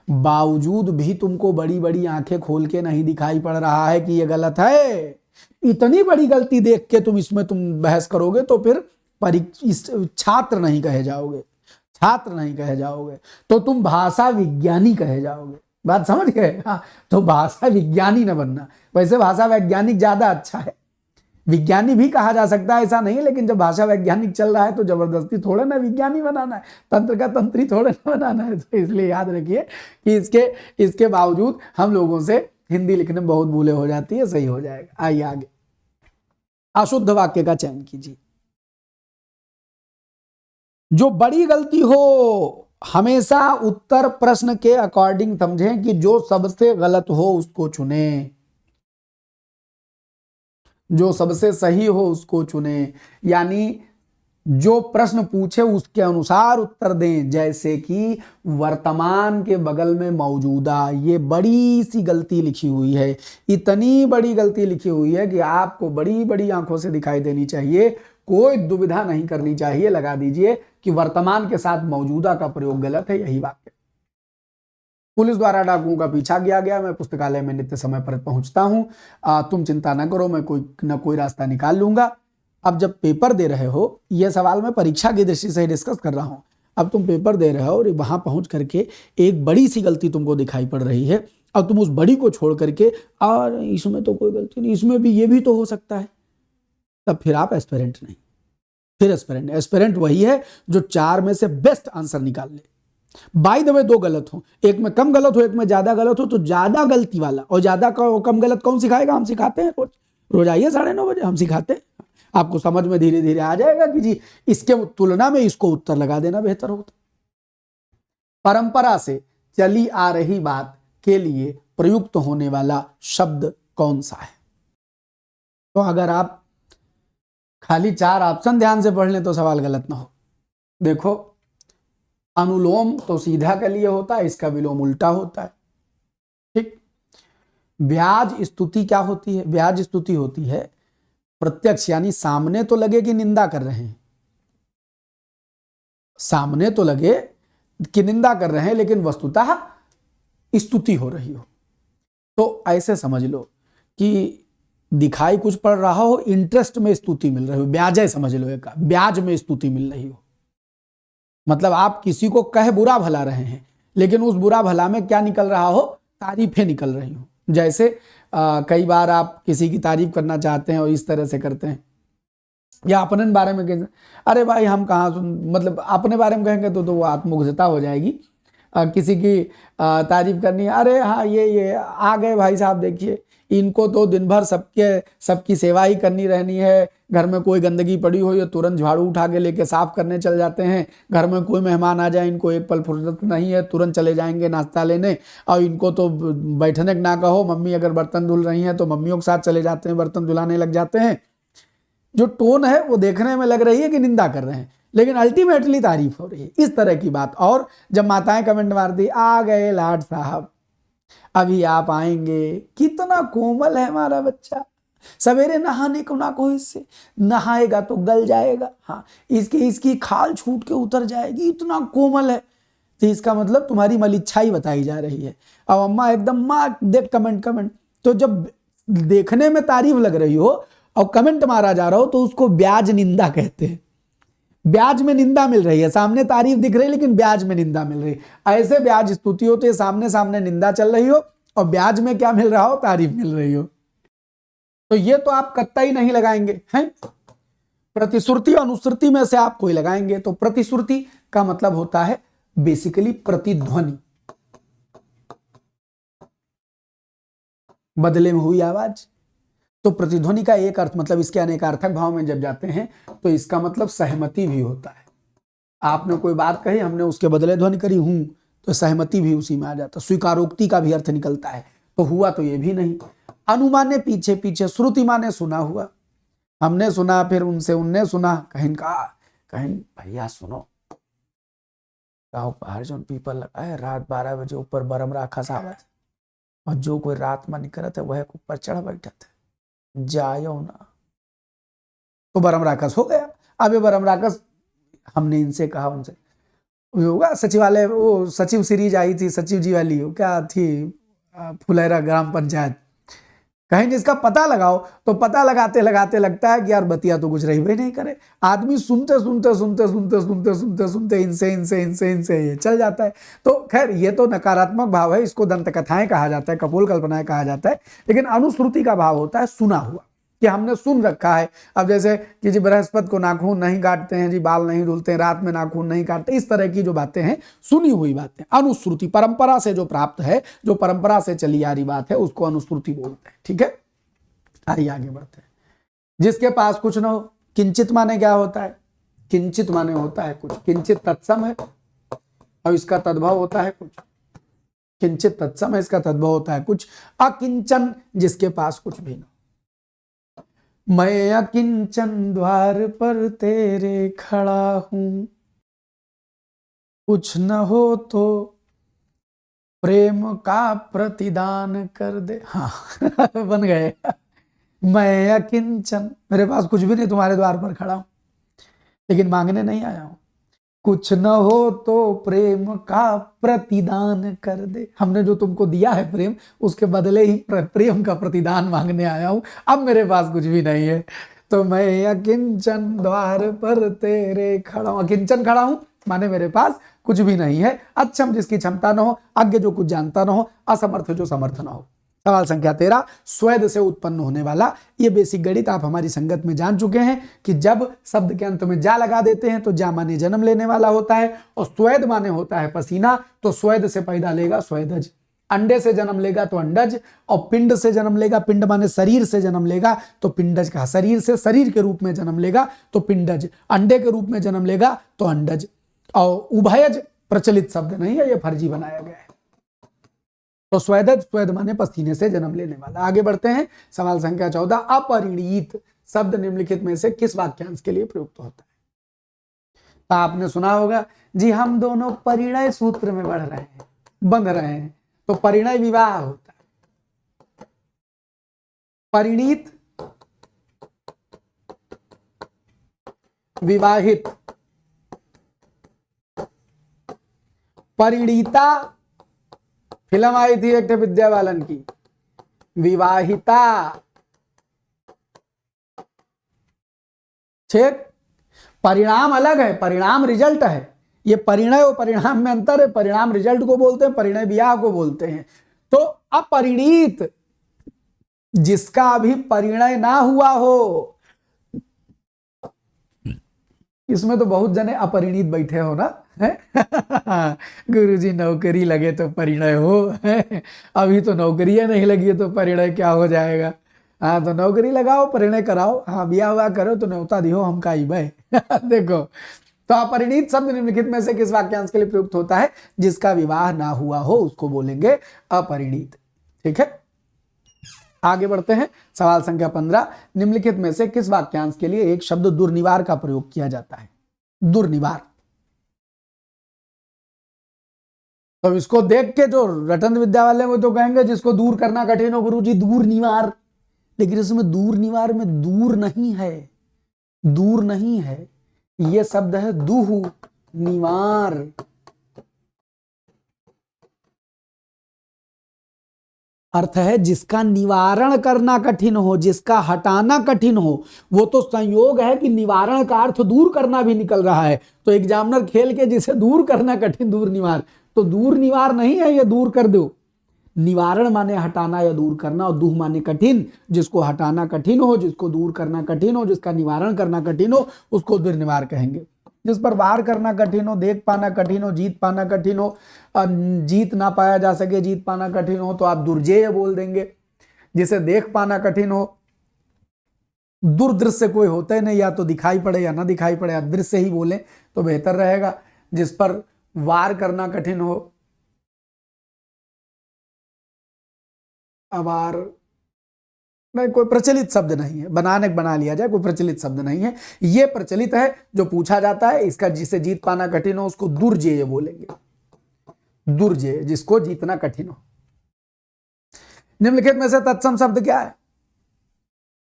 बावजूद भी तुमको बड़ी बड़ी आंखें खोल के नहीं दिखाई पड़ रहा है कि ये गलत है। इतनी बड़ी गलती देख के तुम बहस करोगे तो फिर छात्र नहीं कहे जाओगे, छात्र नहीं कहे जाओगे, तो तुम भाषा विज्ञानी कहे जाओगे। बात समझ गए? हाँ, तो भाषा विज्ञानी न बनना। वैसे भाषा वैज्ञानिक ज्यादा अच्छा है, विज्ञानी भी कहा जा सकता है, ऐसा नहीं, लेकिन जब भाषा वैज्ञानिक चल रहा है तो जबरदस्ती थोड़े ना विज्ञानी बनाना है, तंत्र का तंत्री थोड़े ना बनाना है। तो इसलिए याद रखिए कि इसके बावजूद हम लोगों से हिंदी लिखने में बहुत भूलें हो जाती है, सही हो जाएगा। आइए आगे, अशुद्ध वाक्य का चयन कीजिए। जो बड़ी गलती हो, हमेशा उत्तर प्रश्न के अकॉर्डिंग समझें कि जो सबसे गलत हो उसको चुने, जो सबसे सही हो उसको चुने, यानी जो प्रश्न पूछे उसके अनुसार उत्तर दें। जैसे कि वर्तमान के बगल में मौजूदा, ये बड़ी सी गलती लिखी हुई है, इतनी बड़ी गलती लिखी हुई है कि आपको बड़ी बड़ी आंखों से दिखाई देनी चाहिए, कोई दुविधा नहीं करनी चाहिए, लगा दीजिए कि वर्तमान के साथ मौजूदा का प्रयोग गलत है, यही वाक्य। पुलिस द्वारा डाकुओं का पीछा किया गया, मैं पुस्तकालय में नित्य समय पर पहुंचता हूं, तुम चिंता न करो, मैं कोई रास्ता निकाल लूंगा। अब जब पेपर दे रहे हो, यह सवाल मैं परीक्षा की दृष्टि से डिस्कस कर रहा हूं, अब तुम पेपर दे रहे हो और वहां पहुंच करके एक बड़ी सी गलती तुमको दिखाई पड़ रही है, अब तुम उस बड़ी को छोड़ करके और इसमें तो कोई गलती नहीं, इसमें भी ये भी तो हो सकता है, तब फिर आप एस्पिरेंट नहीं, फिर एस्पिरेंट वही है जो 4 में से बेस्ट आंसर निकाल ले। बाय द वे 2 गलत हो, एक में कम गलत हो, एक में ज्यादा गलत हो, तो ज्यादा गलती वाला और ज्यादा कम गलत कौन सिखाएगा? हम सिखाते हैं, रोज आइए 9:30 बजे, हम सिखाते हैं। आपको समझ में धीरे धीरे आ जाएगा कि जी इसके तुलना में इसको उत्तर लगा देना बेहतर होता। परंपरा से चली आ रही बात के लिए प्रयुक्त होने वाला शब्द कौन सा है? तो अगर आप खाली 4 ऑप्शन ध्यान से पढ़ लें तो सवाल गलत ना हो। देखो, अनुलोम तो सीधा के लिए होता है, इसका विलोम उल्टा होता है, ठीक। व्याज स्तुति क्या होती है? व्याज स्तुति होती है प्रत्यक्ष, यानी सामने तो लगे कि निंदा कर रहे हैं, सामने तो लगे कि निंदा कर रहे हैं, लेकिन वस्तुतः स्तुति हो रही हो। तो ऐसे समझ लो कि दिखाई कुछ पड़ रहा हो, इंटरेस्ट में स्तुति मिल रही हो, ब्याज समझ लो, एक ब्याज में स्तुति मिल रही हो, मतलब आप किसी को कह बुरा भला रहे हैं, लेकिन उस बुरा भला में क्या निकल रहा हो, तारीफें निकल रही हो। जैसे कई बार आप किसी की तारीफ करना चाहते हैं और इस तरह से करते हैं, या अपने बारे में कहें, अरे भाई हम कहाँ मतलब अपने बारे में कहेंगे तो वो आत्ममुग्धता हो जाएगी। किसी की तारीफ करनी है, अरे हाँ ये आ गए भाई साहब, देखिए इनको तो दिन भर सबकी सेवा ही करनी रहनी है, घर में कोई गंदगी पड़ी हो ये तुरंत झाड़ू उठा के लेके साफ करने चल जाते हैं, घर में कोई मेहमान आ जाए इनको एक पल फुर्सत नहीं है, तुरंत चले जाएंगे नाश्ता लेने, और इनको तो बैठने ना कहो, मम्मी अगर बर्तन धुल रही हैं तो मम्मियों के साथ चले जाते हैं, बर्तन धुलाने लग जाते हैं। जो टोन है वो देखने में लग रही है कि निंदा कर रहे हैं, लेकिन अल्टीमेटली तारीफ हो रही है, इस तरह की बात। और जब माताएं कमेंट मारती, आ गए लाड साहब, अभी आप आएंगे, कितना कोमल है हमारा बच्चा, सवेरे नहाने को ना कोई, इससे नहाएगा तो गल जाएगा, हाँ इसकी खाल छूट के उतर जाएगी, इतना कोमल है। तो इसका मतलब तुम्हारी मलिच्छाई बताई जा रही है। अब अम्मा एकदम माँ देख कमेंट, तो जब देखने में तारीफ लग रही हो और कमेंट मारा जा रहा हो तो उसको ब्याज निंदा कहते हैं। ब्याज में निंदा मिल रही है, सामने तारीफ दिख रही है लेकिन ब्याज में निंदा मिल रही है। ऐसे ब्याज स्तुति होती है, सामने सामने निंदा चल रही हो और ब्याज में क्या मिल रहा हो, तारीफ मिल रही हो। तो ये तो आप कतई नहीं लगाएंगे हैं। प्रतिश्रुति और अनुश्रुति में से आप कोई लगाएंगे। तो प्रतिश्रुति का मतलब होता है बेसिकली प्रतिध्वनि, बदले में हुई आवाज। तो प्रतिध्वनि का एक अर्थ, मतलब इसके अनेकार्थक भाव में जब जाते हैं तो इसका मतलब सहमति भी होता है। आपने कोई बात कही, हमने उसके बदले ध्वनि करी हूं, तो सहमति भी उसी में आ जाता है। स्वीकारोक्ति का भी अर्थ निकलता है। तो हुआ तो ये भी नहीं। अनुमाने पीछे पीछे, श्रुति माने सुना हुआ, हमने सुना फिर उनसे उनने सुना, कहीं कहा, कहीं भैया सुनो, गाँव बाहर जो पीपल लगा है, रात 12 बजे ऊपर बरम राखा सावत, और जो कोई रात में निकलत है वह ऊपर चढ़ बैठा था, जायो ना। तो बरम राकस हो गया। अब ये बरम राकस, हमने इनसे कहा, उनसे होगा सचिवालय, वो सचिव सीरीज आई थी, सचिव जी वाली, वो क्या थी, फुलेरा ग्राम पंचायत, कहीं जिसका पता लगाओ, तो पता लगाते लगाते लगता है कि यार बतिया तो कुछ रही भी नहीं करे। आदमी सुनते सुनते सुनते सुनते सुनते सुनते सुनते इनसे इनसे इनसे इनसे ये चल जाता है। तो खैर ये तो नकारात्मक भाव है, इसको दंत कथाएं कहा जाता है, कपोल कल्पनाएं कहा जाता है। लेकिन अनुश्रुति का भाव होता है सुना हुआ, कि हमने सुन रखा है। अब जैसे कि जी बृहस्पति को नाखून नहीं काटते हैं जी, बाल नहीं धुलते हैं, रात में नाखून नहीं काटते, इस तरह की जो बातें हैं, सुनी हुई बातें। अनुश्रुति परंपरा से जो प्राप्त है, जो परंपरा से चली आ रही बात है, उसको अनुश्रुति बोलते हैं। ठीक है, आइए आगे बढ़ते हैं। जिसके पास कुछ न हो, किंचित माने क्या होता है, किंचित माने होता है कुछ, किंचित तत्सम है और इसका तद्भव होता है कुछ, किंचित तत्सम है, इसका तद्भव होता है कुछ। अकिंचन, जिसके पास कुछ भी न, मैं अकिंचन द्वार पर तेरे खड़ा हूं, कुछ न हो तो प्रेम का प्रतिदान कर दे। हाँ बन गए। मैं अकिंचन, मेरे पास कुछ भी नहीं, तुम्हारे द्वार पर खड़ा हूं, लेकिन मांगने नहीं आया हूं। कुछ न हो तो प्रेम का प्रतिदान कर दे, हमने जो तुमको दिया है प्रेम, उसके बदले ही प्रेम का प्रतिदान मांगने आया हूं। अब मेरे पास कुछ भी नहीं है, तो मैं अकिंचन द्वार पर तेरे खड़ा हूं। अकिंचन खड़ा हूं माने मेरे पास कुछ भी नहीं है। अक्षम, जिसकी क्षमता न हो, अज्ञ, जो कुछ जानता न हो, असमर्थ, जो समर्थ न हो। सवाल संख्या 13, स्वेद से उत्पन्न होने वाला। ये बेसिक गणित आप हमारी संगत में जान चुके हैं कि जब शब्द के अंत में जा लगा देते हैं तो जा माने जन्म लेने वाला होता है, और स्वेद माने होता है पसीना। तो स्वेद से पैदा लेगा स्वेदज, अंडे से जन्म लेगा तो अंडज, और पिंड से जन्म लेगा, पिंड माने शरीर से जन्म लेगा तो पिंडज का, शरीर से शरीर के रूप में जन्म लेगा तो पिंडज, अंडे के रूप में जन्म लेगा तो अंडज। और उभयज प्रचलित शब्द नहीं है, ये फर्जी बनाया गया है। तो स्वेदज, स्वेद माने पसीने से जन्म लेने वाला। आगे बढ़ते हैं, सवाल संख्या 14, अपरिणीत शब्द निम्नलिखित में से किस वाक्यांश के लिए प्रयुक्त होता है। तो आपने सुना होगा जी, हम दोनों परिणय सूत्र में बढ़ रहे हैं, बंध रहे हैं, तो परिणय विवाह होता है। परिणीत, विवाहित, परिणीता फिल्म आई थी एक विद्या बालन की, विवाहिता ठीक, परिणाम अलग है, परिणाम रिजल्ट है। ये परिणय और परिणाम में अंतर है। परिणाम रिजल्ट को बोलते हैं, परिणय ब्याह को बोलते हैं। तो अपरिणीत, जिसका अभी परिणय ना हुआ हो, इसमें तो बहुत जने अपरिणीत बैठे हो ना है? गुरुजी नौकरी लगे तो परिणय हो, है? अभी तो नौकरी नहीं लगी तो परिणय क्या हो जाएगा? हाँ, तो नौकरी लगाओ, परिणय कराओ, हाँ ब्याह हुआ करो तो न्योता दियो, हम का ही भाई। देखो, तो अपरिणीत शब्द निम्नलिखित में से किस वाक्यांश के लिए प्रयुक्त होता है? जिसका विवाह ना हुआ हो उसको बोलेंगे अपरिणीत। ठीक है, आगे बढ़ते हैं। सवाल संख्या 15, निम्नलिखित में से किस वाक्यांश के लिए एक शब्द दुर्निवार का प्रयोग किया जाता है? दुर्निवार। तो इसको देख के जो रटन विद्या वाले वो तो कहेंगे जिसको दूर करना कठिन हो गुरुजी दूर निवार, लेकिन इसमें दूर निवार में दूर नहीं है, दूर नहीं है, ये शब्द है दुह निवार। अर्थ है जिसका निवारण करना कठिन हो, जिसका हटाना कठिन हो। वो तो संयोग है कि निवारण का अर्थ दूर करना भी निकल रहा है, तो एग्जामिनर खेल के जिसे दूर करना कठिन, दूर निवार, तो दूर निवार नहीं है, ये दूर कर दो। निवारण माने हटाना या दूर करना, और दुह माने कठिन, जिसको हटाना कठिन हो, जिसको दूर करना कठिन हो, जिसका निवारण करना कठिन हो, उसको दुर्निवार कहेंगे। जिस पर वार करना कठिन हो, देख पाना कठिन हो, जीत पाना कठिन हो, जीत ना पाया जा सके, जीत पाना कठिन हो, तो आप दुर्जेय बोल देंगे। जिसे देख पाना कठिन हो, दुर्दृश्य कोई होता ही नहीं, या तो दिखाई पड़े या ना दिखाई पड़े, अदृश्य ही बोले तो बेहतर रहेगा। जिस पर वार करना कठिन हो, अवार नहीं, कोई प्रचलित शब्द नहीं है, बनाने बना लिया जाए, कोई प्रचलित शब्द नहीं है। ये प्रचलित है जो पूछा जाता है, इसका जिसे जीत पाना कठिन हो उसको दुर्जेय बोलेंगे। दुर्जेय, जिसको जीतना कठिन हो। निम्नलिखित में से तत्सम शब्द क्या है?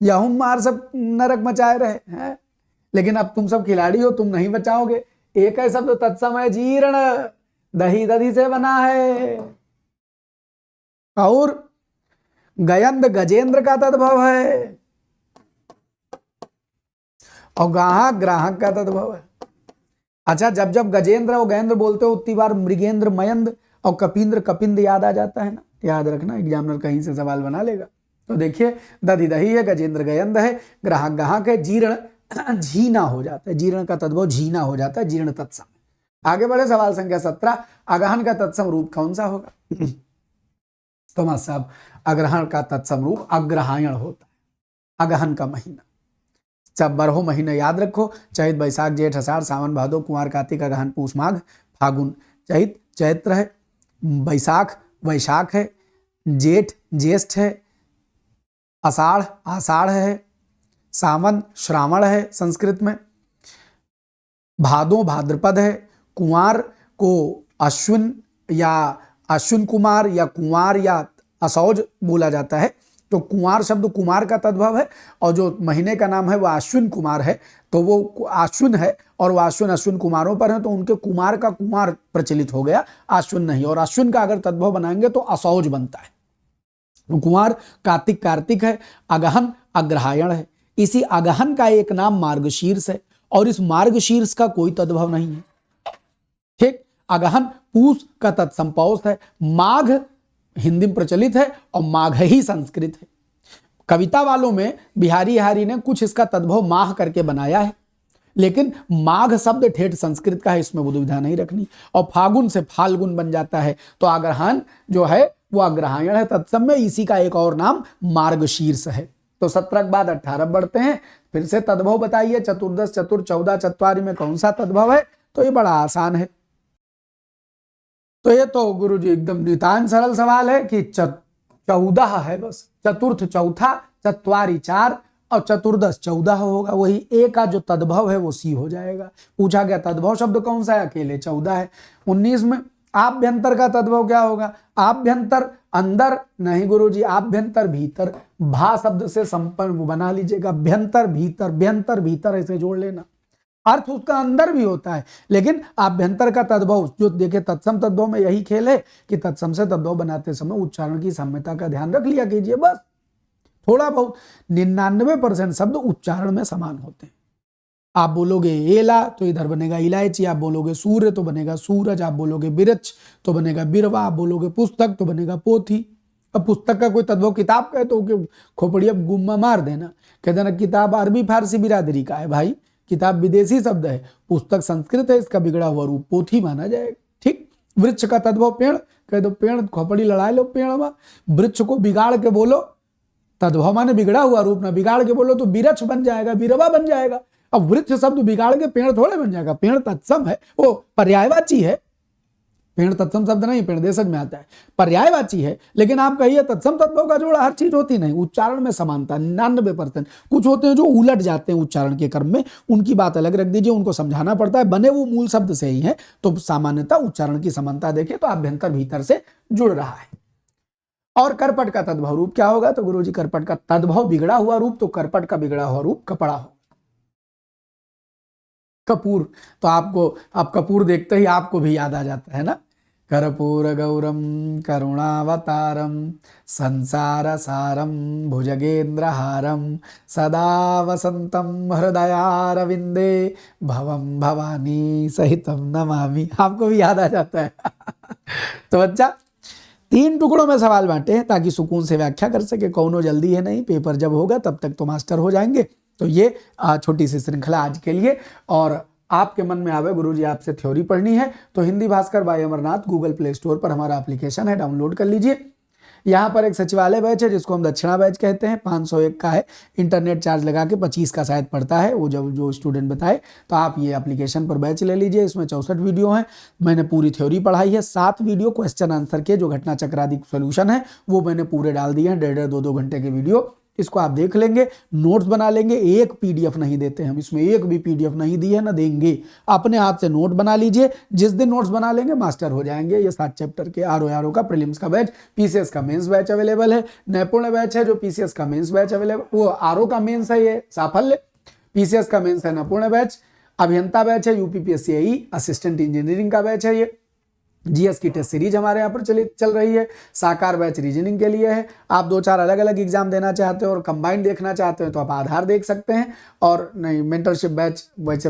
यहूं मार सब नरक मचाए रहे हैं, लेकिन अब तुम सब खिलाड़ी हो, तुम नहीं बचाओगे। एक है शब्द तत्सम है जीर्ण, दही दधी से बना है। और गयंद गजेंद्र का तद्भव है, और गाहक ग्राहक का तद्भव है। अच्छा, जब जब गजेंद्र और गजेंद्र बोलते हो उतनी बार मृगेंद्र मयंद और कपिंद्र कपिंद याद आ जाता है ना, याद रखना, एग्जामिनर कहीं से सवाल बना लेगा। तो देखिए, दधी दही है, गजेंद्र गयंद है, ग्राहक गाहक है, जीर्ण झीना हो जाता है, जीर्ण का तद्भव झीना हो जाता है, जीर्ण तत्सम। आगे बढ़े, सवाल संख्या 17, अगहन का तत्सम रूप कौन सा होगा? तो साहब, अग्रहण का तत्सम रूप अग्रहायण होता है, अगहन का महीना। सब 12 महीने याद रखो, चैत बैसाख जेठ आषाढ़ सावन भादो कुंवार कार्तिक अगहन पूस माघ फागुन। चैत चैत्र है, बैसाख वैशाख है, जेठ ज्येष्ठ है, आषाढ़ आषाढ़ है, सावन श्रावण है संस्कृत में, भादो भाद्रपद है, कुंवार को अश्विन या अश्विन कुमार या कुंवार या असौज बोला जाता है। तो कुंवार शब्द कुमार का तद्भव है, और जो महीने का नाम है वो अश्विन कुमार है, तो वो अश्विन है, और वो अश्विन अश्विन कुमारों पर है, तो उनके कुमार का कुमार प्रचलित हो गया, अश्विन नहीं। और अश्विन का अगर तद्भव बनाएंगे तो असौज बनता है। कुंवार कार्तिक कार्तिक है, अगहन अग्रहायण है। इसी अगहन का एक नाम मार्गशीर्ष है, और इस मार्गशीर्ष का कोई तद्भव नहीं है। ठीक, अगहन पूस का तत्सम पौष है, माघ हिंदी में प्रचलित है, और माघ ही संस्कृत है। कविता वालों में बिहारी हारी ने कुछ इसका तद्भव माह करके बनाया है, लेकिन माघ शब्द ठेठ संस्कृत का है, इसमें बुद्धिविधा नहीं रखनी, और फागुन से फाल्गुन बन जाता है, तो अग्रहण जो है वो अग्रहायण है तत्सम में, इसी का एक और नाम मार्गशीर्ष है। तो 17 के बाद 18 बढ़ते हैं। फिर से तद्भव बताइए, चतुर्दश चतुर 14 चत्वारी में कौन सा तद्भव है? तो ये बड़ा आसान है। तो ये तो गुरुजी एकदम नितांत सरल सवाल है कि 14 है बस, चतुर्थ चौथा, चत्वारी 4 और चतुर्दश 14 होगा। वही ए का जो तद्भव है वो सी हो जाएगा। पूछा गया तद्भव शब्द कौन सा है, अकेले 14 है। 19 में आभ्यंतर का तद्भव क्या होगा? आभ्यंतर अंदर नहीं गुरुजी, आभ्यंतर भीतर, भा शब्द से संपन्न बना लीजिएगा, अभ्यंतर भीतर, भ्यंतर भीतर ऐसे जोड़ लेना। अर्थ उसका अंदर भी होता है, लेकिन आभ्यंतर का तद्भव जो देखे तत्सम तद्भव में यही खेल है कि तत्सम से तद्भव बनाते समय उच्चारण की साम्यता का ध्यान रख लिया कीजिए। बस थोड़ा बहुत 99% शब्द उच्चारण में समान होते हैं। आप बोलोगे एला तो इधर बनेगा इलायची, आप बोलोगे सूर्य तो बनेगा सूरज, आप बोलोगे बिरच तो बनेगा बिरवा, आप बोलोगे पुस्तक तो बनेगा पोथी। अब पुस्तक का कोई तद्भव किताब का है तो खोपड़िया गुम्मा मार देना, कह देना किताब अरबी फारसी बिरादरी का है। भाई किताब विदेशी शब्द है, पुस्तक संस्कृत है, इसका बिगड़ा हुआ रूप पोथी माना जाएगा। ठीक। वृक्ष का तद्भव पेड़, कह दो पेड़, खोपड़ी लड़ाई लो पेड़ में। वृक्ष को बिगाड़ के बोलो, तद्भव माने बिगड़ा हुआ रूप, ना बिगाड़ के बोलो तो बिरछ बन जाएगा, बिरवा बन जाएगा। अब वृक्ष शब्द बिगाड़ के पेड़ थोड़े बन जाएगा, पेड़ तत्सम है, वो पर्यायवाची है। पेड़ तत्सम शब्द नहीं, पेड़ देशज में आता है, पर्यायवाची है। लेकिन आप कहिए तत्सम तद्भव का जोड़ा, हर चीज होती नहीं, उच्चारण में समानता 99%। कुछ होते हैं जो उलट जाते हैं उच्चारण के क्रम में, उनकी बात अलग रख दीजिए, उनको समझाना पड़ता है, बने वो मूल शब्द से ही है। तो सामान्यता उच्चारण की समानता देखें तो आभ्यंतर भीतर से जुड़ रहा है। और करपट का तद्भव रूप क्या होगा, तो गुरुजी करपट का तद्भव बिगड़ा हुआ रूप, तो करपट का बिगड़ा हुआ रूप कपड़ा हो। कपूर, तो आपको, आप कपूर देखते ही आपको भी याद आ जाता है ना, कर्पूर गौरम करुणावतारम संसार सारम भुजगेंद्रहारम सदा वसंतम हृदयारविंदे भवम भवानी सहितम नमामि। आपको भी याद आ जाता है तो बच्चा 3 टुकड़ों में सवाल बांटे हैं ताकि सुकून से व्याख्या कर सके, कौनो जल्दी है नहीं, पेपर जब होगा तब तक तो मास्टर हो जाएंगे। तो ये छोटी सी श्रृंखला आज के लिए। और आपके मन में आवे गुरुजी आपसे थ्योरी पढ़नी है तो Hindi Bhaskar by Amarnath Google Play Store पर हमारा एप्लीकेशन है, डाउनलोड कर लीजिए। यहाँ पर एक सचिवालय बैच है जिसको हम दक्षिणा बैच कहते हैं, 501 का है, इंटरनेट चार्ज लगा के 25 का शायद पड़ता है, वो जब जो स्टूडेंट बताए। तो आप ये एप्लीकेशन पर बैच ले लीजिए, इसमें 64 वीडियो हैं, मैंने पूरी थ्योरी पढ़ाई है, 7 वीडियो क्वेश्चन आंसर के जो घटना चक्र आदि सोल्यूशन है वो मैंने पूरे डाल दिए हैं, 1.5 2 घंटे के वीडियो। इसको आप देख लेंगे, नोट्स बना लेंगे, एक पीडीएफ नहीं देते हम इसमें, एक भी पीडीएफ नहीं दी है ना देंगे, अपने हाथ से नोट बना लीजिए। जिस दिन नोट्स बना लेंगे मास्टर हो जाएंगे। ये 7 चैप्टर के आरओ का प्रीलिम्स का बैच, पीसीएस का मेंस बैच अवेलेबल है, नैपुण्य बैच है जो पीसीएस का मेंस बैच अवेलेबल, वो आरओ का मेंस है ये साफल्य, पीसीएस का मेंस है नैपुण्य बैच, अभियंता बैच है यूपीपीएससी असिस्टेंट इंजीनियरिंग का बैच है, ये जीएस की टेस्ट सीरीज हमारे यहाँ पर चल रही है, साकार बैच रीजनिंग के लिए है। आप 2-4 अलग अलग एग्जाम देना चाहते हो और कंबाइंड देखना चाहते हो तो आप आधार देख सकते हैं। और नहीं, मेंटरशिप बैच वैसे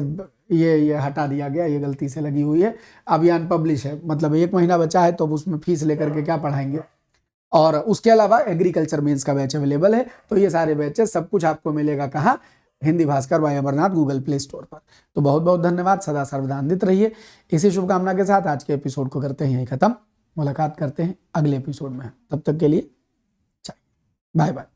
ये हटा दिया गया, ये गलती से लगी हुई है, अभियान पब्लिश है, मतलब 1 महीना बचा है तो उसमें फीस लेकर के क्या पढ़ाएंगे। और उसके अलावा एग्रीकल्चर मेंस का बैच अवेलेबल है। तो ये सारे बैचेस सब कुछ आपको मिलेगा कहाँ, Hindi Bhaskar by Amarnath Google Play Store पर। तो बहुत बहुत धन्यवाद, सदा सर्वदान्वित रहिए। इसी शुभकामना के साथ आज के एपिसोड को करते हैं यहीं खत्म, मुलाकात करते हैं अगले एपिसोड में, तब तक के लिए बाय बाय।